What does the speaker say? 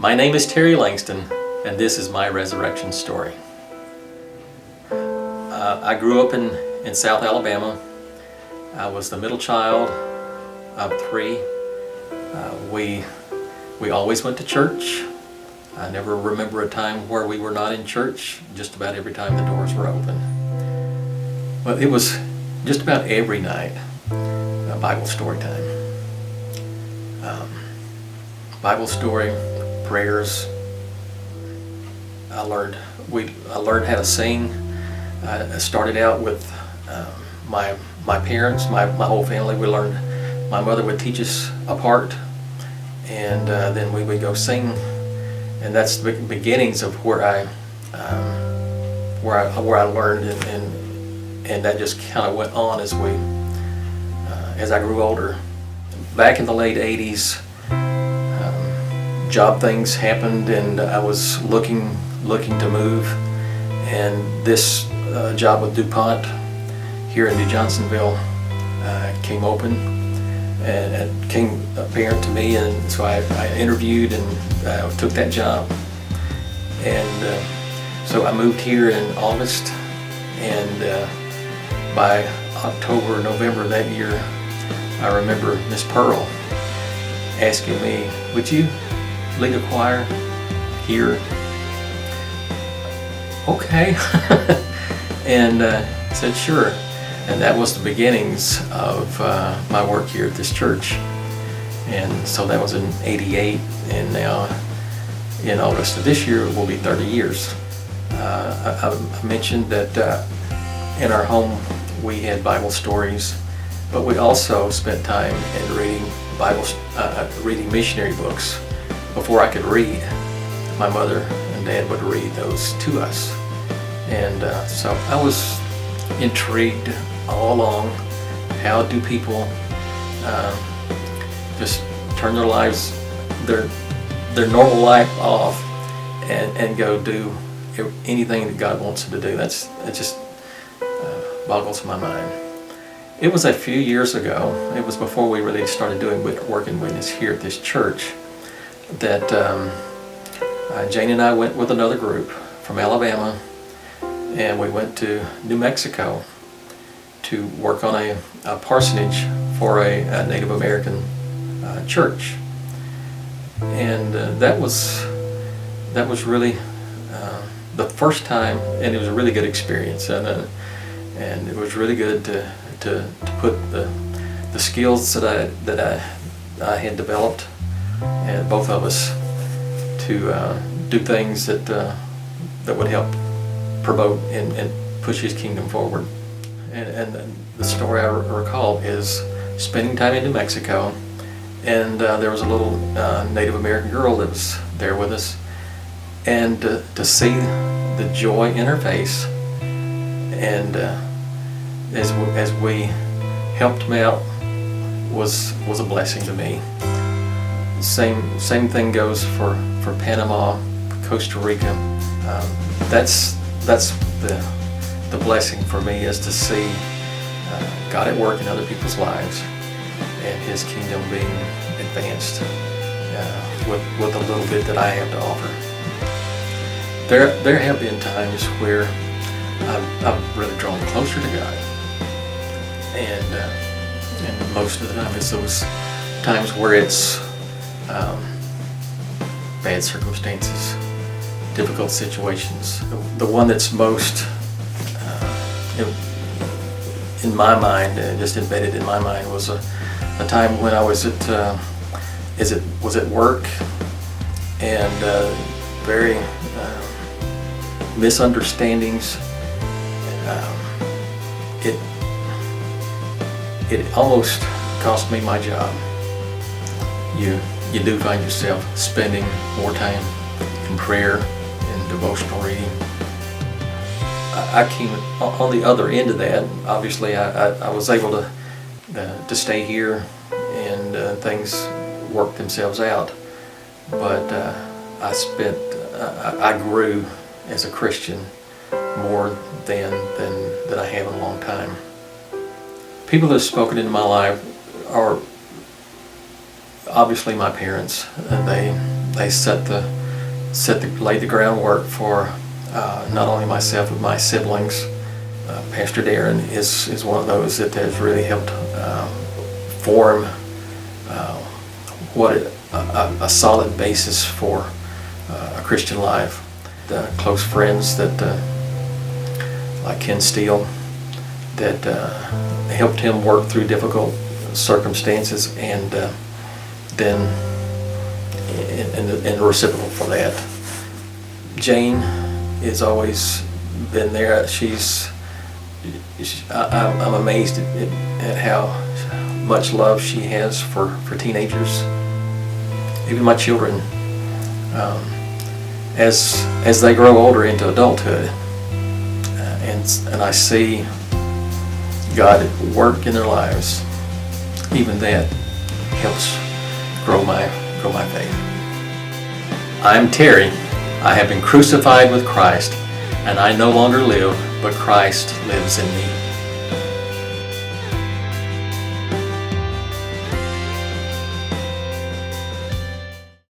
My name is Terry Langston, and this is my resurrection story. I grew up in South Alabama. I was the middle child of three. We always went to church. I never remember a time where we were not in church. Just about every time the doors were open. Well, it was just about every night Bible story time. Bible story, prayers. I learned how to sing. I started out with my parents, my whole family. We learned. My mother would teach us a part, and then we would go sing, and that's the beginnings of where I learned, and that just kind of went on as I grew older. Back in the late '80s, job things happened, and I was looking to move, and this job with DuPont here in New Johnsonville came open, and it came apparent to me, and so I interviewed and took that job, and so I moved here in August, and by October, November that year, I remember Miss Pearl asking me, "Would you lead a choir here?" Okay. And said sure, and that was the beginnings of my work here at this church. And so that was in '88, and now in August of this year it will be 30 years. I mentioned that in our home we had Bible stories, but we also spent time in reading missionary books. Before I could read, my mother and dad would read those to us. And so I was intrigued all along. How do people just turn their lives, their normal life off, and go do anything that God wants them to do? It just boggles my mind. It was a few years ago. It was before we really started doing work and witness here at this church that Jane and I went with another group from Alabama, and we went to New Mexico to work on a parsonage for a Native American church, and that was really the first time, and it was a really good experience, and it was really good to put the skills that I had developed, and both of us, to do things that would help promote and push His kingdom forward. And the story I recall is spending time in New Mexico, and there was a little Native American girl that was there with us, and to see the joy in her face, and as we helped them out was a blessing to me. Same thing goes for Panama, Costa Rica. That's the blessing for me, is to see God at work in other people's lives and His kingdom being advanced with a little bit that I have to offer. There have been times where I've really drawn closer to God, and most of the time it's those times where it's bad circumstances, difficult situations. The one that's most in my mind, just embedded in my mind, was a time when I was at work, and very misunderstandings. It almost cost me my job. You do find yourself spending more time in prayer and devotional reading. I came on the other end of that. Obviously, I was able to stay here, and things worked themselves out. But I grew as a Christian more than I have in a long time. People that have spoken into my life are obviously my parents. They set the laid the groundwork for not only myself but my siblings. Pastor Darren is one of those that has really helped form a solid basis for a Christian life. The close friends that like Ken Steele that helped him work through difficult circumstances, and then and reciprocal for that. Jane has always been there. I'm amazed at how much love she has for teenagers, even my children. As they grow older into adulthood, and I see God work in their lives, even that helps grow my faith. I'm Terry. I have been crucified with Christ, and I no longer live, but Christ lives in me.